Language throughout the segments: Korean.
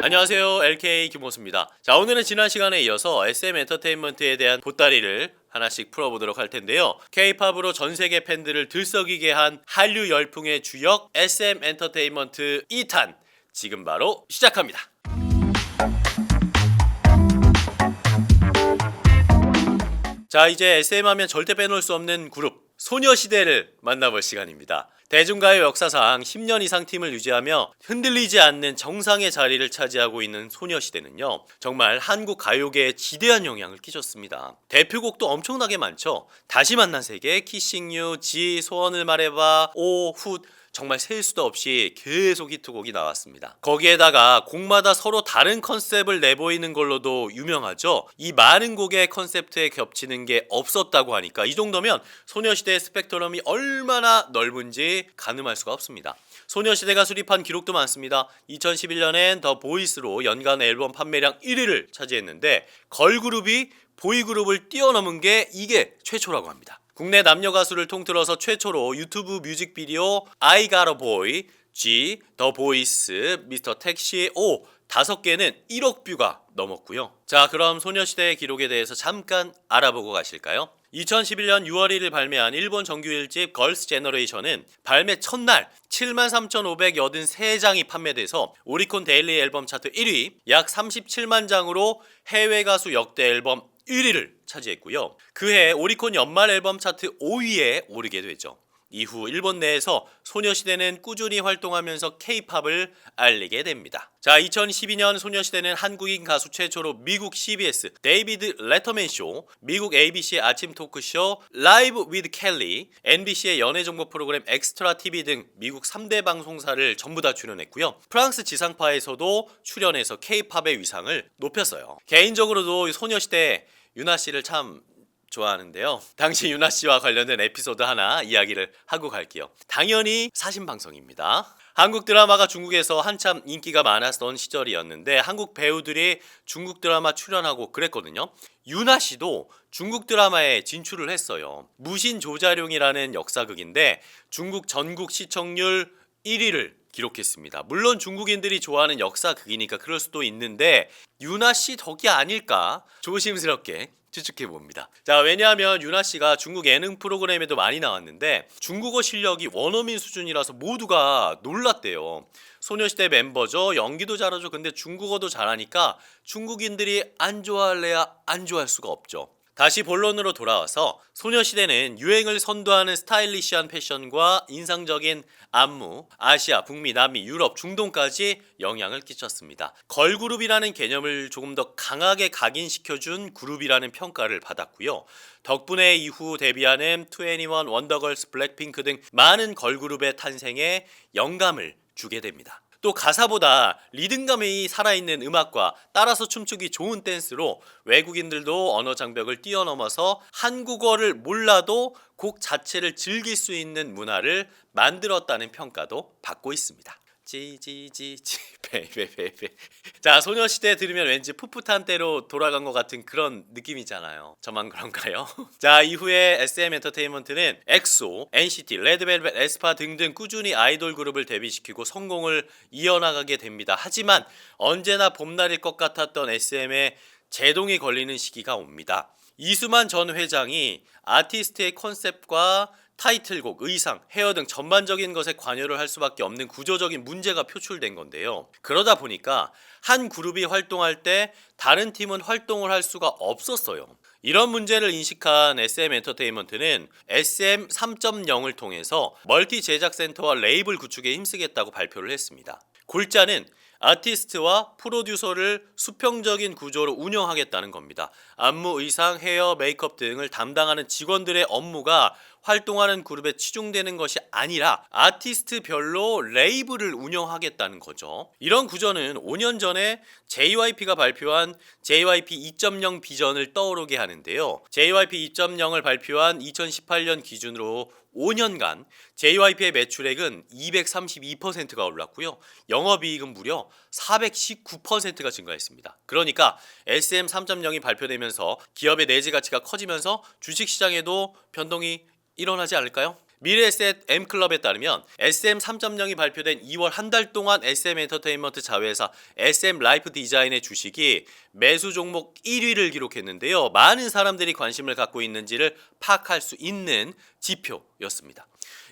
안녕하세요. LK 김호수입니다. 자, 오늘은 지난 시간에 이어서 SM 엔터테인먼트에 대한 보따리를 하나씩 풀어보도록 할 텐데요. K-팝으로 전 세계 팬들을 들썩이게 한 한류 열풍의 주역 SM 엔터테인먼트 2탄 지금 바로 시작합니다. 자, 이제 SM 하면 절대 빼놓을 수 없는 그룹 소녀시대를 만나볼 시간입니다. 대중가요 역사상 10년 이상 팀을 유지하며 흔들리지 않는 정상의 자리를 차지하고 있는 소녀시대는요, 정말 한국 가요계에 지대한 영향을 끼쳤습니다. 대표곡도 엄청나게 많죠. 다시 만난 세계, 키싱 유, 지, 소원을 말해봐, 오, 훗, 정말 셀 수도 없이 계속 히트곡이 나왔습니다. 거기에다가 곡마다 서로 다른 컨셉을 내보이는 걸로도 유명하죠. 이 많은 곡의 컨셉트에 겹치는 게 없었다고 하니까 이 정도면 소녀시대의 스펙트럼이 얼마나 넓은지 가늠할 수가 없습니다. 소녀시대가 수립한 기록도 많습니다. 2011년엔 더 보이스로 연간 앨범 판매량 1위를 차지했는데 걸그룹이 보이그룹을 뛰어넘은 게 이게 최초라고 합니다. 국내 남녀 가수를 통틀어서 최초로 유튜브 뮤직비디오 I Got a Boy, G, 더 보이스, 미스터 택시, O 5개는 1억 뷰가 넘었고요. 자, 그럼 소녀시대의 기록에 대해서 잠깐 알아보고 가실까요? 2011년 6월 1일 발매한 일본 정규 1집 걸스 제너레이션은 발매 첫날 73,583장이 판매돼서 오리콘 데일리 앨범 차트 1위, 약 37만 장으로 해외 가수 역대 앨범 1위를 차지했고요. 그해 오리콘 연말 앨범 차트 5위에 오르게 되죠. 이후 일본 내에서 소녀시대는 꾸준히 활동하면서 K-팝을 알리게 됩니다. 자, 2012년 소녀시대는 한국인 가수 최초로 미국 CBS 데이비드 레터맨 쇼, 미국 ABC 아침 토크쇼 라이브 위드 켈리, NBC의 연예 정보 프로그램 엑스트라 TV 등 미국 3대 방송사를 전부 다 출연했고요. 프랑스 지상파에서도 출연해서 K-팝의 위상을 높였어요. 개인적으로도 소녀시대 유나 씨를 참 좋아하는데요. 당시 유나 씨와 관련된 에피소드 하나 이야기를 하고 갈게요. 당연히 사신 방송입니다. 한국 드라마가 중국에서 한참 인기가 많았던 시절이었는데 한국 배우들이 중국 드라마 출연하고 그랬거든요. 유나 씨도 중국 드라마에 진출을 했어요. 무신조자룡이라는 역사극인데 중국 전국 시청률 1위를 기록했습니다. 물론 중국인들이 좋아하는 역사극이니까 그럴 수도 있는데 유나 씨 덕이 아닐까 조심스럽게 추측해 봅니다. 자, 왜냐하면 유나 씨가 중국 예능 프로그램에도 많이 나왔는데 중국어 실력이 원어민 수준이라서 모두가 놀랐대요. 소녀시대 멤버죠. 연기도 잘하죠. 근데 중국어도 잘하니까 중국인들이 안 좋아할래야 안 좋아할 수가 없죠. 다시 본론으로 돌아와서 소녀시대는 유행을 선도하는 스타일리시한 패션과 인상적인 안무, 아시아, 북미, 남미, 유럽, 중동까지 영향을 끼쳤습니다. 걸그룹이라는 개념을 조금 더 강하게 각인시켜준 그룹이라는 평가를 받았고요. 덕분에 이후 데뷔하는 2NE1, 원더걸스, 블랙핑크 등 많은 걸그룹의 탄생에 영감을 주게 됩니다. 또 가사보다 리듬감이 살아있는 음악과 따라서 춤추기 좋은 댄스로 외국인들도 언어 장벽을 뛰어넘어서 한국어를 몰라도 곡 자체를 즐길 수 있는 문화를 만들었다는 평가도 받고 있습니다. 지지지지 베베베베. 자, 소녀시대 들으면 왠지 풋풋한 때로 돌아간 것 같은 그런 느낌이잖아요. 저만 그런가요? 자, 이후에 SM 엔터테인먼트는 엑소, NCT, 레드벨벳, 에스파 등등 꾸준히 아이돌 그룹을 데뷔시키고 성공을 이어나가게 됩니다. 하지만 언제나 봄날일 것 같았던 SM에 제동이 걸리는 시기가 옵니다. 이수만 전 회장이 아티스트의 컨셉과 타이틀곡, 의상, 헤어 등 전반적인 것에 관여를 할 수밖에 없는 구조적인 문제가 표출된 건데요. 그러다 보니까 한 그룹이 활동할 때 다른 팀은 활동을 할 수가 없었어요. 이런 문제를 인식한 SM 엔터테인먼트는 SM 3.0을 통해서 멀티 제작 센터와 레이블 구축에 힘쓰겠다고 발표를 했습니다. 골자는 아티스트와 프로듀서를 수평적인 구조로 운영하겠다는 겁니다. 안무, 의상, 헤어, 메이크업 등을 담당하는 직원들의 업무가 활동하는 그룹에 치중되는 것이 아니라 아티스트별로 레이블을 운영하겠다는 거죠. 이런 구조는 5년 전에 JYP가 발표한 JYP 2.0 비전을 떠오르게 하는데요. JYP 2.0을 발표한 2018년 기준으로 5년간 JYP의 매출액은 232%가 올랐고요. 영업이익은 무려 419%가 증가했습니다. 그러니까 SM 3.0이 발표되면서 기업의 내재 가치가 커지면서 주식시장에도 변동이 일어나지 않을까요? 미래에셋 M클럽에 따르면 SM 3.0이 발표된 2월 한 달 동안 SM 엔터테인먼트 자회사 SM 라이프 디자인의 주식이 매수 종목 1위를 기록했는데요. 많은 사람들이 관심을 갖고 있는지를 파악할 수 있는 지표였습니다.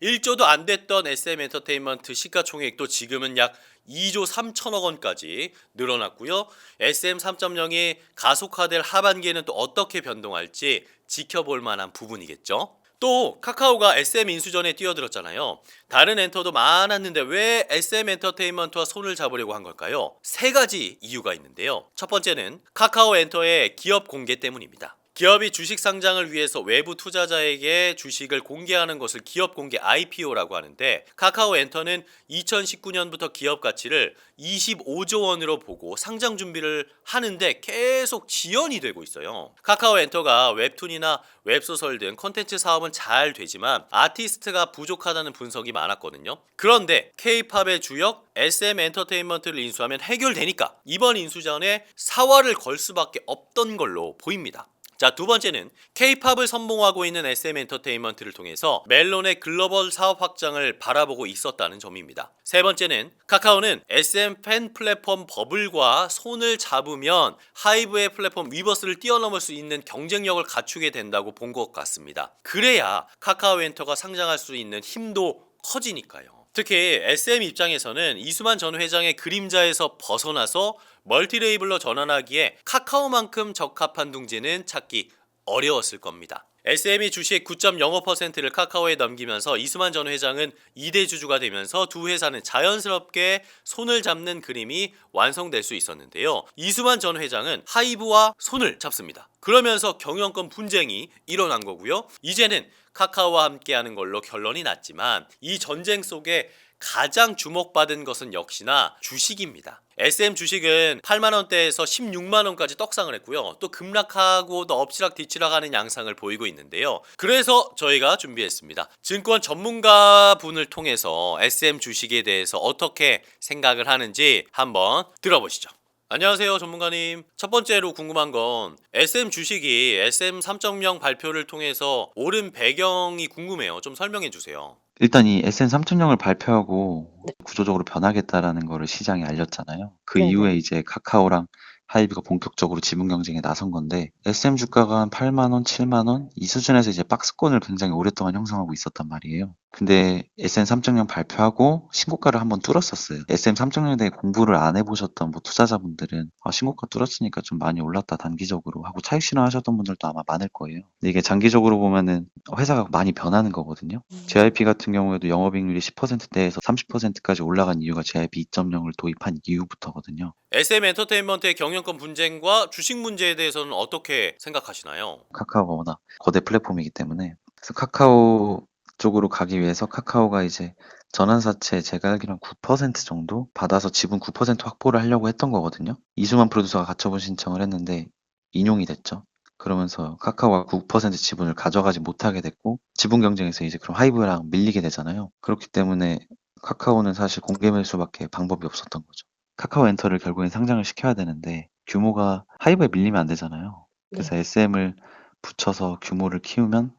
1조도 안 됐던 SM 엔터테인먼트 시가총액도 지금은 약 2조 3천억 원까지 늘어났고요. SM 3.0이 가속화될 하반기에는 또 어떻게 변동할지 지켜볼 만한 부분이겠죠. 또 카카오가 SM 인수전에 뛰어들었잖아요. 다른 엔터도 많았는데 왜 SM 엔터테인먼트와 손을 잡으려고 한 걸까요? 세 가지 이유가 있는데요. 첫 번째는 카카오 엔터의 기업 공개 때문입니다. 기업이 주식 상장을 위해서 외부 투자자에게 주식을 공개하는 것을 기업 공개 IPO라고 하는데, 카카오 엔터는 2019년부터 기업 가치를 25조 원으로 보고 상장 준비를 하는데 계속 지연이 되고 있어요. 카카오 엔터가 웹툰이나 웹소설 등 콘텐츠 사업은 잘 되지만 아티스트가 부족하다는 분석이 많았거든요. 그런데 K-팝의 주역 SM 엔터테인먼트를 인수하면 해결되니까 이번 인수전에 사활을 걸 수밖에 없던 걸로 보입니다. 자, 두 번째는 K-팝을 선봉하고 있는 SM 엔터테인먼트를 통해서 멜론의 글로벌 사업 확장을 바라보고 있었다는 점입니다. 세 번째는 카카오는 SM 팬 플랫폼 버블과 손을 잡으면 하이브의 플랫폼 위버스를 뛰어넘을 수 있는 경쟁력을 갖추게 된다고 본 것 같습니다. 그래야 카카오 엔터가 상장할 수 있는 힘도 커지니까요. 특히 SM 입장에서는 이수만 전 회장의 그림자에서 벗어나서 멀티레이블로 전환하기에 카카오만큼 적합한 둥지는 찾기 어려웠을 겁니다. SM이 주식 9.05%를 카카오에 넘기면서 이수만 전 회장은 2대 주주가 되면서 두 회사는 자연스럽게 손을 잡는 그림이 완성될 수 있었는데요. 이수만 전 회장은 하이브와 손을 잡습니다. 그러면서 경영권 분쟁이 일어난 거고요. 이제는 카카오와 함께하는 걸로 결론이 났지만 이 전쟁 속에 가장 주목받은 것은 역시나 주식입니다. SM 주식은 8만원대에서 16만원까지 떡상을 했고요. 또 급락하고 또 엎치락뒤치락하는 양상을 보이고 있는데요. 그래서 저희가 준비했습니다. 증권 전문가 분을 통해서 SM 주식에 대해서 어떻게 생각을 하는지 한번 들어보시죠. 안녕하세요, 전문가님. 첫 번째로 궁금한 건 SM 주식이 SM 3.0 발표를 통해서 오른 배경이 궁금해요. 좀 설명해 주세요. 일단 이 SN 3.0을 발표하고 구조적으로 변하겠다라는 거를 시장에 알렸잖아요. 그 네네. 이후에 이제 카카오랑 하이브가 본격적으로 지분 경쟁에 나선 건데, SM 주가가 한 8만 원, 7만 원 이 수준에서 이제 박스권을 굉장히 오랫동안 형성하고 있었단 말이에요. 근데 SM 3.0 발표하고 신고가를 한번 뚫었었어요. SM 3.0에 대해 공부를 안 해보셨던 뭐 투자자분들은 신고가 뚫었으니까 좀 많이 올랐다 단기적으로 하고 차익 실현하셨던 분들도 아마 많을 거예요. 근데 이게 장기적으로 보면은 회사가 많이 변하는 거거든요. JYP 같은 경우에도 영업이익률이 10%대에서 30%까지 올라간 이유가 JYP 2.0을 도입한 이후부터거든요. SM 엔터테인먼트의 경영권 분쟁과 주식 문제에 대해서는 어떻게 생각하시나요? 카카오가 워낙 거대 플랫폼이기 때문에. 그래서 카카오 쪽으로 가기 위해서 카카오가 이제 전환사채 제가 알기로는 9% 정도 받아서 지분 9% 확보를 하려고 했던 거거든요. 이수만 프로듀서가 가처분 신청을 했는데 인용이 됐죠. 그러면서 카카오가 9% 지분을 가져가지 못하게 됐고, 지분 경쟁에서 이제 그럼 하이브랑 밀리게 되잖아요. 그렇기 때문에 카카오는 사실 공개 매수밖에 방법이 없었던 거죠. 카카오 엔터를 결국엔 상장을 시켜야 되는데 규모가 하이브에 밀리면 안 되잖아요. 그래서 네. SM을 붙여서 규모를 키우면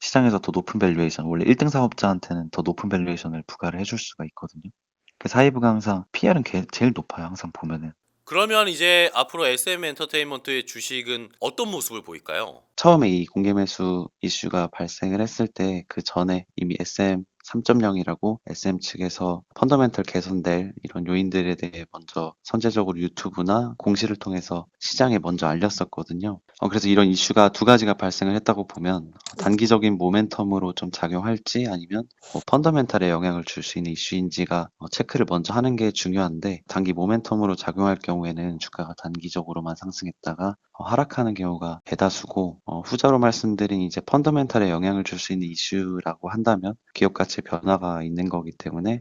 시장에서 더 높은 밸류에이션, 원래 1등 사업자한테는 더 높은 밸류에이션을 부과를 해줄 수가 있거든요. 그래서 하이브가 항상 PR은 제일 높아요. 항상 보면은. 그러면 이제 앞으로 SM 엔터테인먼트의 주식은 어떤 모습을 보일까요? 처음에 이 공개 매수 이슈가 발생을 했을 때 그 전에 이미 SM 3.0이라고 SM 측에서 펀더멘털 개선될 이런 요인들에 대해 먼저 선제적으로 유튜브나 공시를 통해서 시장에 먼저 알렸었거든요. 그래서 이런 이슈가 두 가지가 발생을 했다고 보면 단기적인 모멘텀으로 좀 작용할지 아니면 펀더멘털에 영향을 줄 수 있는 이슈인지가 체크를 먼저 하는 게 중요한데, 단기 모멘텀으로 작용할 경우에는 주가가 단기적으로만 상승했다가 하락하는 경우가 대다수고, 후자로 말씀드린 이제 펀더멘털에 영향을 줄 수 있는 이슈라고 한다면 기업 가치 변화가 있는 거기 때문에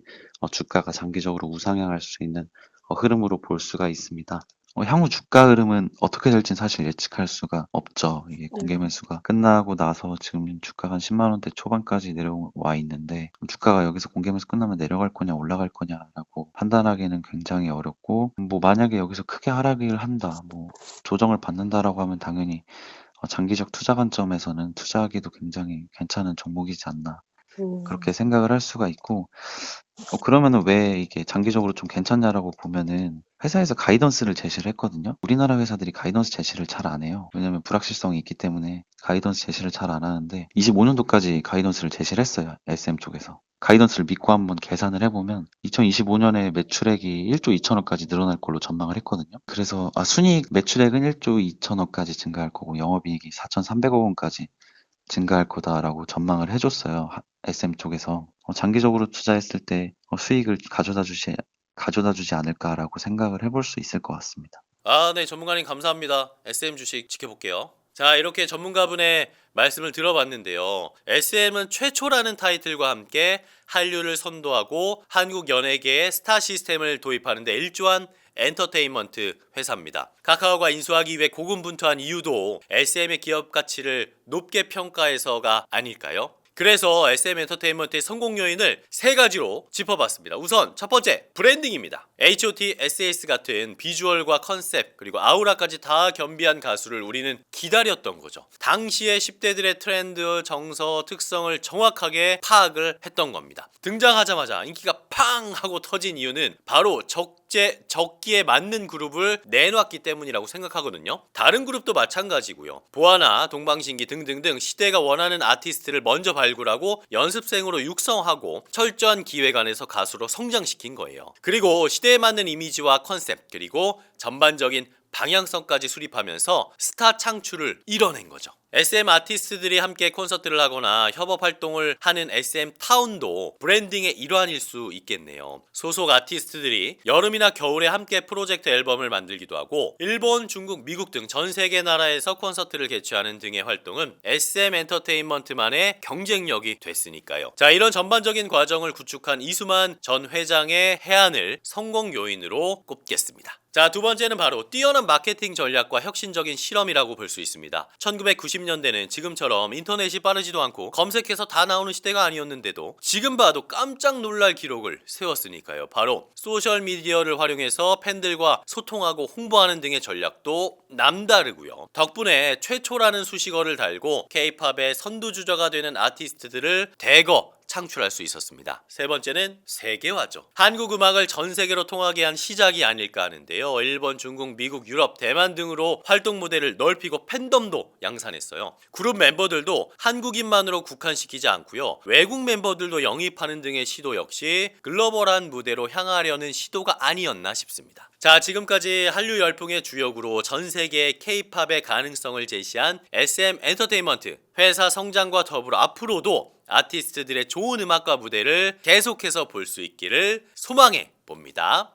주가가 장기적으로 우상향할 수 있는 흐름으로 볼 수가 있습니다. 향후 주가 흐름은 어떻게 될지는 사실 예측할 수가 없죠. 이게 공개 매수가 끝나고 나서 지금 주가가 한 10만 원대 초반까지 내려와 있는데, 주가가 여기서 공개 매수 끝나면 내려갈 거냐 올라갈 거냐라고 판단하기는 굉장히 어렵고, 뭐 만약에 여기서 크게 하락을 한다, 뭐 조정을 받는다라고 하면 당연히 장기적 투자 관점에서는 투자하기도 굉장히 괜찮은 종목이지 않나 그렇게 생각을 할 수가 있고, 그러면은 왜 이게 장기적으로 좀 괜찮냐라고 보면은 회사에서 가이던스를 제시를 했거든요. 우리나라 회사들이 가이던스 제시를 잘 안 해요. 왜냐면 불확실성이 있기 때문에 가이던스 제시를 잘 안 하는데 25년도까지 가이던스를 제시를 했어요. SM 쪽에서. 가이던스를 믿고 한번 계산을 해보면 2025년에 매출액이 1조 2천억까지 늘어날 걸로 전망을 했거든요. 그래서 순이익 매출액은 1조 2천억까지 증가할 거고 영업이익이 4,300억 원까지 증가할 거다라고 전망을 해줬어요. SM 쪽에서. 장기적으로 투자했을 때 수익을 가져다 주지 않을까라고 생각을 해볼 수 있을 것 같습니다. 네, 전문가님 감사합니다. SM 주식 지켜볼게요. 자, 이렇게 전문가분의 말씀을 들어봤는데요. SM은 최초라는 타이틀과 함께 한류를 선도하고 한국 연예계에 스타 시스템을 도입하는데 일조한 엔터테인먼트 회사입니다. 카카오가 인수하기 위해 고군분투한 이유도 SM의 기업 가치를 높게 평가해서가 아닐까요? 그래서 SM 엔터테인먼트의 성공 요인을 세 가지로 짚어봤습니다. 우선 첫 번째, 브랜딩입니다. H.O.T, SAS 같은 비주얼과 컨셉 그리고 아우라까지 다 겸비한 가수를 우리는 기다렸던 거죠. 당시의 10대들의 트렌드, 정서, 특성을 정확하게 파악을 했던 겁니다. 등장하자마자 인기가 팡 하고 터진 이유는 바로 적기에 맞는 그룹을 내놨기 때문이라고 생각하거든요. 다른 그룹도 마찬가지고요. 보아나, 동방신기 등등등 시대가 원하는 아티스트를 먼저 발굴하고 연습생으로 육성하고 철저한 기획안에서 가수로 성장시킨 거예요. 그리고 시대에 맞는 이미지와 컨셉 그리고 전반적인 방향성까지 수립하면서 스타 창출을 이뤄낸 거죠. SM 아티스트들이 함께 콘서트를 하거나 협업 활동을 하는 SM 타운도 브랜딩의 일환일 수 있겠네요. 소속 아티스트들이 여름이나 겨울에 함께 프로젝트 앨범을 만들기도 하고 일본, 중국, 미국 등 전 세계 나라에서 콘서트를 개최하는 등의 활동은 SM 엔터테인먼트만의 경쟁력이 됐으니까요. 자, 이런 전반적인 과정을 구축한 이수만 전 회장의 해안을 성공 요인으로 꼽겠습니다. 자, 두 번째는 바로 뛰어난 마케팅 전략과 혁신적인 실험이라고 볼 수 있습니다. 1990년대는 지금처럼 인터넷이 빠르지도 않고 검색해서 다 나오는 시대가 아니었는데도 지금 봐도 깜짝 놀랄 기록을 세웠으니까요. 바로 소셜미디어를 활용해서 팬들과 소통하고 홍보하는 등의 전략도 남다르고요. 덕분에 최초라는 수식어를 달고 K-팝의 선두주자가 되는 아티스트들을 대거 창출할 수 있었습니다. 세 번째는 세계화죠. 한국 음악을 전 세계로 통하게 한 시작이 아닐까 하는데요. 일본, 중국, 미국, 유럽, 대만 등으로 활동 무대를 넓히고 팬덤도 양산했어요. 그룹 멤버들도 한국인만으로 국한시키지 않고요. 외국 멤버들도 영입하는 등의 시도 역시 글로벌한 무대로 향하려는 시도가 아니었나 싶습니다. 자, 지금까지 한류 열풍의 주역으로 전 세계 K-팝의 가능성을 제시한 SM 엔터테인먼트 회사 성장과 더불어 앞으로도 아티스트들의 좋은 음악과 무대를 계속해서 볼 수 있기를 소망해 봅니다.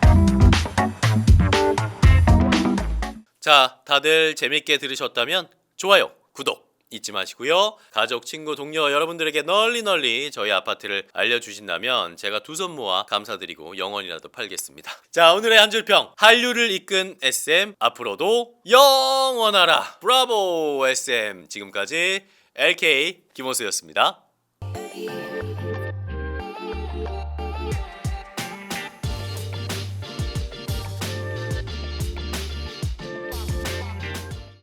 자, 다들 재밌게 들으셨다면 좋아요, 구독 잊지 마시고요. 가족, 친구, 동료 여러분들에게 널리 저희 아파트를 알려주신다면 제가 두 손 모아 감사드리고 영원이라도 팔겠습니다. 자, 오늘의 한 줄평. 한류를 이끈 SM 앞으로도 영원하라. 브라보 SM. 지금까지 LK 김호수였습니다.